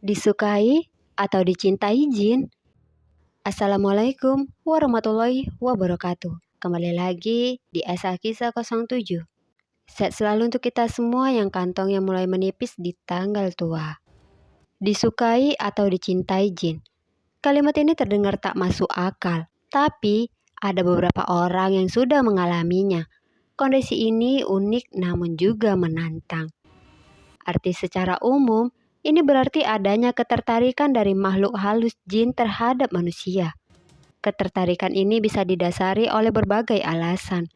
Disukai atau dicintai jin? Assalamualaikum warahmatullahi wabarakatuh. Kembali lagi di Asa Kisah 07. Sehat selalu untuk kita semua yang kantongnya mulai menipis di tanggal tua. Disukai atau dicintai jin? Kalimat ini terdengar tak masuk akal, tapi ada beberapa orang yang sudah mengalaminya. Kondisi ini unik namun juga menantang. Arti secara umum, ini berarti adanya ketertarikan dari makhluk halus jin terhadap manusia. Ketertarikan ini bisa didasari oleh berbagai alasan,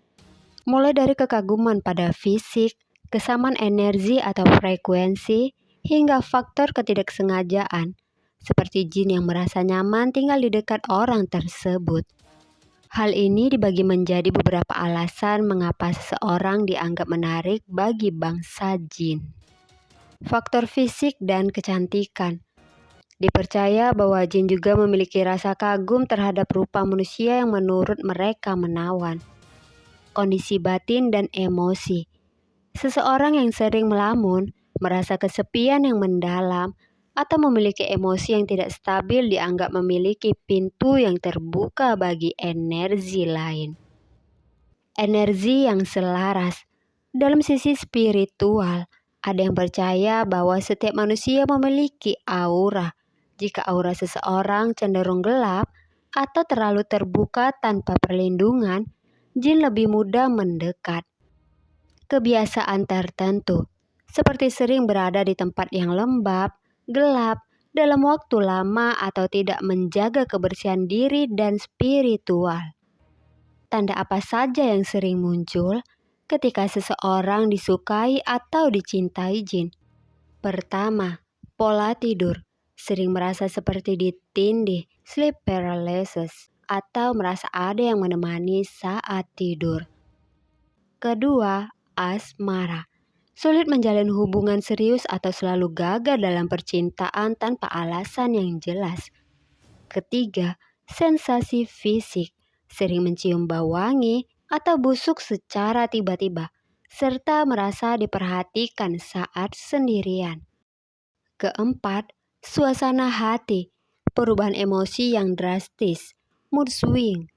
mulai dari kekaguman pada fisik, kesamaan energi atau frekuensi, hingga faktor ketidaksengajaan, seperti jin yang merasa nyaman tinggal di dekat orang tersebut. Hal ini dibagi menjadi beberapa alasan mengapa seseorang dianggap menarik bagi bangsa jin. Faktor fisik dan kecantikan. Dipercaya bahwa jin juga memiliki rasa kagum terhadap rupa manusia yang menurut mereka menawan. Kondisi batin dan emosi. Seseorang yang sering melamun, merasa kesepian yang mendalam, atau memiliki emosi yang tidak stabil dianggap memiliki pintu yang terbuka bagi energi lain. Energi yang selaras. Dalam sisi spiritual, ada yang percaya bahwa setiap manusia memiliki aura. Jika aura seseorang cenderung gelap atau terlalu terbuka tanpa perlindungan, jin lebih mudah mendekat. Kebiasaan tertentu, seperti sering berada di tempat yang lembab, gelap, dalam waktu lama atau tidak menjaga kebersihan diri dan spiritual. Tanda apa saja yang sering muncul ketika seseorang disukai atau dicintai jin? Pertama, pola tidur. Sering merasa seperti ditindih, sleep paralysis, atau merasa ada yang menemani saat tidur. Kedua, asmara. Sulit menjalin hubungan serius atau selalu gagal dalam percintaan tanpa alasan yang jelas. Ketiga, sensasi fisik. Sering mencium bau wangi atau busuk secara tiba-tiba, serta merasa diperhatikan saat sendirian. Keempat, suasana hati, perubahan emosi yang drastis, mood swing,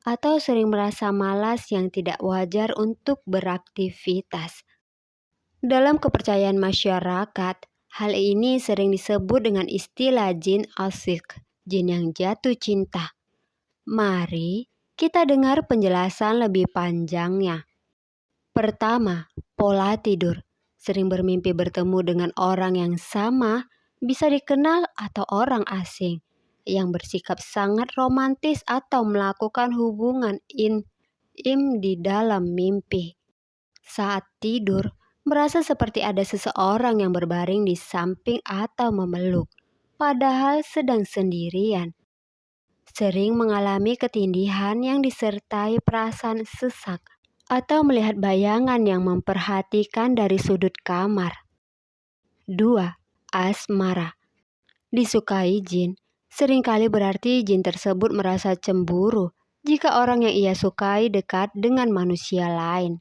atau sering merasa malas yang tidak wajar untuk beraktivitas. Dalam kepercayaan masyarakat, hal ini sering disebut dengan istilah jin asyik, jin yang jatuh cinta. Mari kita dengar penjelasan lebih panjangnya. Pertama, pola tidur. Sering bermimpi bertemu dengan orang yang sama, bisa dikenal atau orang asing, yang bersikap sangat romantis atau melakukan hubungan intim di dalam mimpi. Saat tidur, merasa seperti ada seseorang yang berbaring di samping atau memeluk, padahal sedang sendirian. Sering mengalami ketindihan yang disertai perasaan sesak atau melihat bayangan yang memperhatikan dari sudut kamar. 2. Asmara. Disukai jin. Seringkali berarti jin tersebut merasa cemburu jika orang yang ia sukai dekat dengan manusia lain.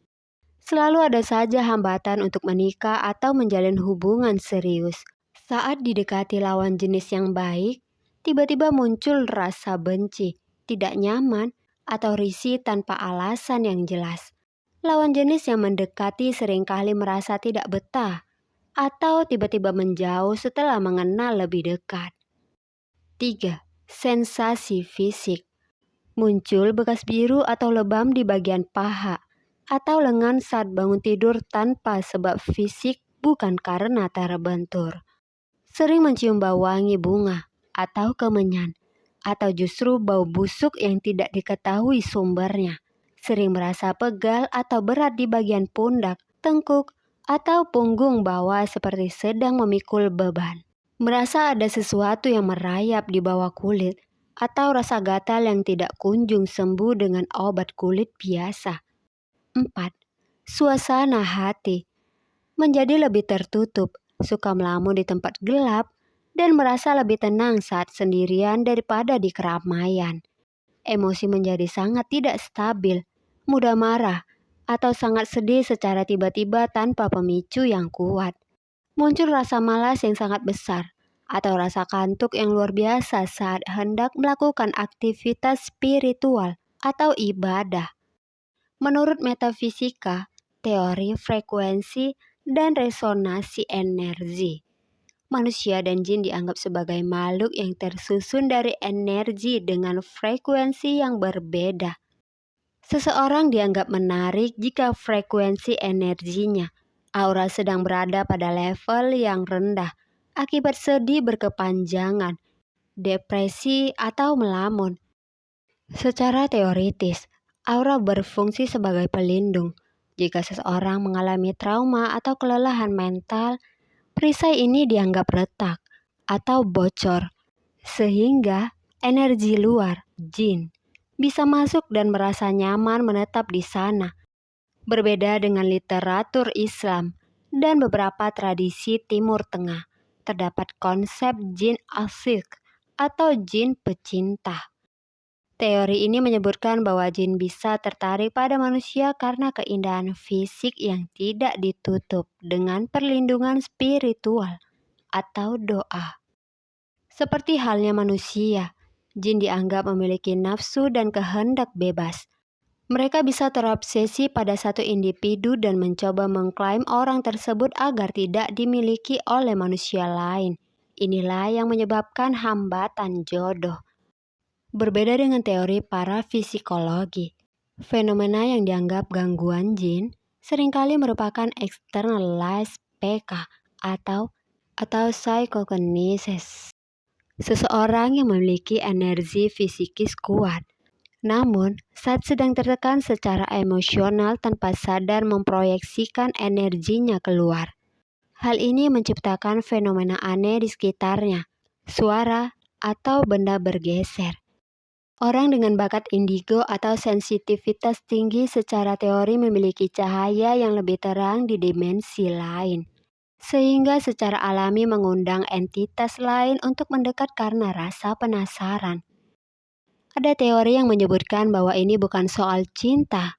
Selalu ada saja hambatan untuk menikah atau menjalin hubungan serius. Saat didekati lawan jenis yang baik, tiba-tiba muncul rasa benci, tidak nyaman, atau risih tanpa alasan yang jelas. Lawan jenis yang mendekati seringkali merasa tidak betah, atau tiba-tiba menjauh setelah mengenal lebih dekat. 3. Sensasi fisik. Muncul bekas biru atau lebam di bagian paha, atau lengan saat bangun tidur tanpa sebab fisik bukan karena terbentur. Sering mencium bau wangi bunga, atau kemenyan, atau justru bau busuk yang tidak diketahui sumbernya. Sering merasa pegal atau berat di bagian pundak, tengkuk, atau punggung bawah seperti sedang memikul beban. Merasa ada sesuatu yang merayap di bawah kulit, atau rasa gatal yang tidak kunjung sembuh dengan obat kulit biasa. 4. Suasana hati. Menjadi lebih tertutup, suka melamun di tempat gelap, dan merasa lebih tenang saat sendirian daripada di keramaian. Emosi menjadi sangat tidak stabil, mudah marah, atau sangat sedih secara tiba-tiba tanpa pemicu yang kuat. Muncul rasa malas yang sangat besar, atau rasa kantuk yang luar biasa saat hendak melakukan aktivitas spiritual atau ibadah. Menurut metafisika, teori frekuensi dan resonansi energi, manusia dan jin dianggap sebagai makhluk yang tersusun dari energi dengan frekuensi yang berbeda. Seseorang dianggap menarik jika frekuensi energinya, aura sedang berada pada level yang rendah, akibat sedih berkepanjangan, depresi, atau melamun. Secara teoritis, aura berfungsi sebagai pelindung. Jika seseorang mengalami trauma atau kelelahan mental, perisai ini dianggap retak atau bocor, sehingga energi luar, jin, bisa masuk dan merasa nyaman menetap di sana. Berbeda dengan literatur Islam dan beberapa tradisi Timur Tengah, terdapat konsep jin asyik atau jin pecinta. Teori ini menyebutkan bahwa jin bisa tertarik pada manusia karena keindahan fisik yang tidak ditutup dengan perlindungan spiritual atau doa. Seperti halnya manusia, jin dianggap memiliki nafsu dan kehendak bebas. Mereka bisa terobsesi pada satu individu dan mencoba mengklaim orang tersebut agar tidak dimiliki oleh manusia lain. Inilah yang menyebabkan hambatan jodoh. Berbeda dengan teori para psikologi, fenomena yang dianggap gangguan jin seringkali merupakan externalized PK atau psychokinesis. Seseorang yang memiliki energi fisikis kuat, namun saat sedang tertekan secara emosional tanpa sadar memproyeksikan energinya keluar. Hal ini menciptakan fenomena aneh di sekitarnya, suara atau benda bergeser. Orang dengan bakat indigo atau sensitivitas tinggi secara teori memiliki cahaya yang lebih terang di dimensi lain, sehingga secara alami mengundang entitas lain untuk mendekat karena rasa penasaran. Ada teori yang menyebutkan bahwa ini bukan soal cinta,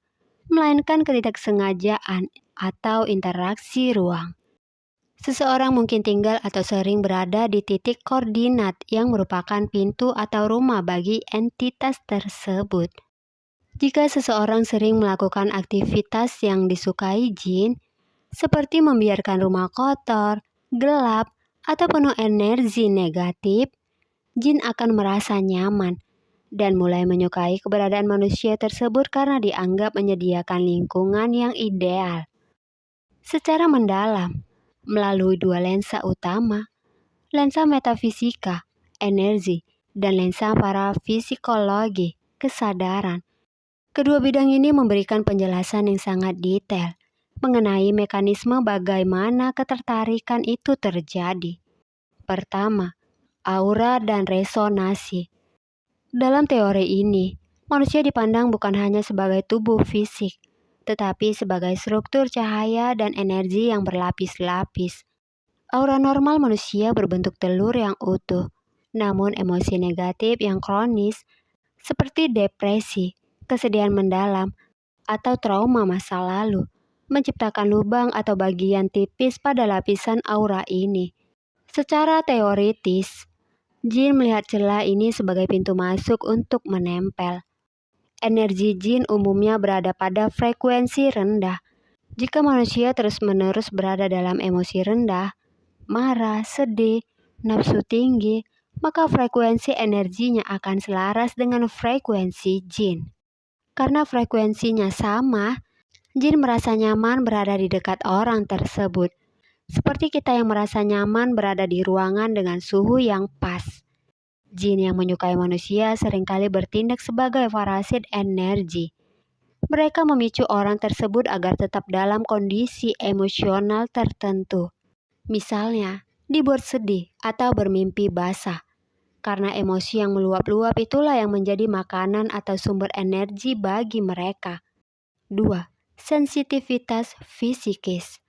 melainkan ketidaksengajaan atau interaksi ruang. Seseorang mungkin tinggal atau sering berada di titik koordinat yang merupakan pintu atau rumah bagi entitas tersebut. Jika seseorang sering melakukan aktivitas yang disukai jin, seperti membiarkan rumah kotor, gelap, atau penuh energi negatif, jin akan merasa nyaman dan mulai menyukai keberadaan manusia tersebut karena dianggap menyediakan lingkungan yang ideal. Secara mendalam, melalui dua lensa utama, lensa metafisika, energi, dan lensa parapsikologi, kesadaran. Kedua bidang ini memberikan penjelasan yang sangat detail mengenai mekanisme bagaimana ketertarikan itu terjadi. Pertama, aura dan resonansi. Dalam teori ini, manusia dipandang bukan hanya sebagai tubuh fisik, tetapi sebagai struktur cahaya dan energi yang berlapis-lapis. Aura normal manusia berbentuk telur yang utuh, namun emosi negatif yang kronis seperti depresi, kesedihan mendalam, atau trauma masa lalu menciptakan lubang atau bagian tipis pada lapisan aura ini. Secara teoritis, jin melihat celah ini sebagai pintu masuk untuk menempel. Energi jin umumnya berada pada frekuensi rendah. Jika manusia terus-menerus berada dalam emosi rendah, marah, sedih, nafsu tinggi, maka frekuensi energinya akan selaras dengan frekuensi jin. Karena frekuensinya sama, jin merasa nyaman berada di dekat orang tersebut. Seperti kita yang merasa nyaman berada di ruangan dengan suhu yang pas. Jin yang menyukai manusia seringkali bertindak sebagai parasit energi. Mereka memicu orang tersebut agar tetap dalam kondisi emosional tertentu. Misalnya, dibuat sedih atau bermimpi basah. Karena emosi yang meluap-luap itulah yang menjadi makanan atau sumber energi bagi mereka. 2. Sensitivitas fisikis.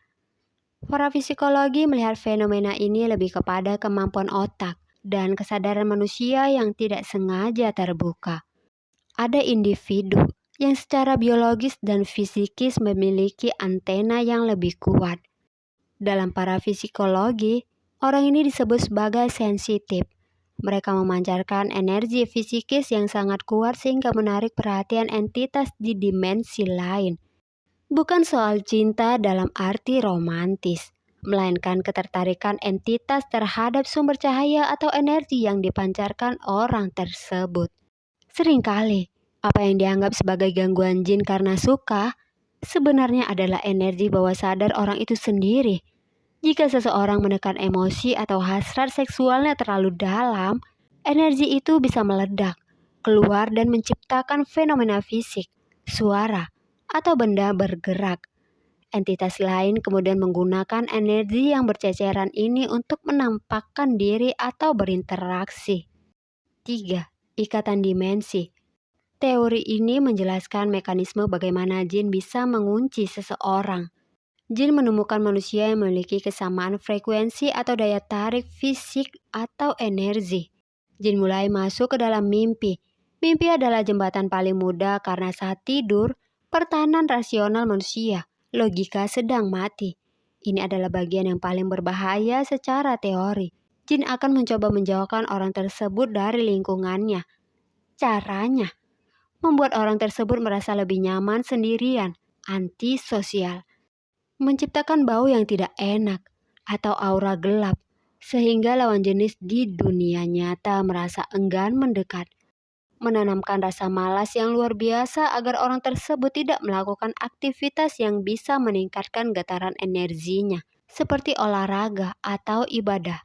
Para psikologi melihat fenomena ini lebih kepada kemampuan otak dan kesadaran manusia yang tidak sengaja terbuka. Ada individu yang secara biologis dan fisikis memiliki antena yang lebih kuat. Dalam para psikologi, Orang ini disebut sebagai sensitif. Mereka memancarkan energi fisikis yang sangat kuat sehingga menarik perhatian entitas di dimensi lain. Bukan soal cinta dalam arti romantis, melainkan ketertarikan entitas terhadap sumber cahaya atau energi yang dipancarkan orang tersebut. Seringkali, apa yang dianggap sebagai gangguan jin karena suka, sebenarnya adalah energi bawah sadar orang itu sendiri. Jika seseorang menekan emosi atau hasrat seksualnya terlalu dalam, energi itu bisa meledak, keluar dan menciptakan fenomena fisik, suara, atau benda bergerak. Entitas lain kemudian menggunakan energi yang berceceran ini untuk menampakkan diri atau berinteraksi. 3. Ikatan dimensi. Teori ini menjelaskan mekanisme bagaimana jin bisa mengunci seseorang. Jin menemukan manusia yang memiliki kesamaan frekuensi atau daya tarik fisik atau energi. Jin mulai masuk ke dalam mimpi. Mimpi adalah jembatan paling mudah karena saat tidur, pertahanan rasional manusia, logika sedang mati. Ini adalah bagian yang paling berbahaya secara teori. Jin akan mencoba menjauhkan orang tersebut dari lingkungannya. Caranya, membuat orang tersebut merasa lebih nyaman sendirian, antisosial. Menciptakan bau yang tidak enak atau aura gelap, sehingga lawan jenis di dunia nyata merasa enggan mendekat. Menanamkan rasa malas yang luar biasa agar orang tersebut tidak melakukan aktivitas yang bisa meningkatkan getaran energinya, seperti olahraga atau ibadah.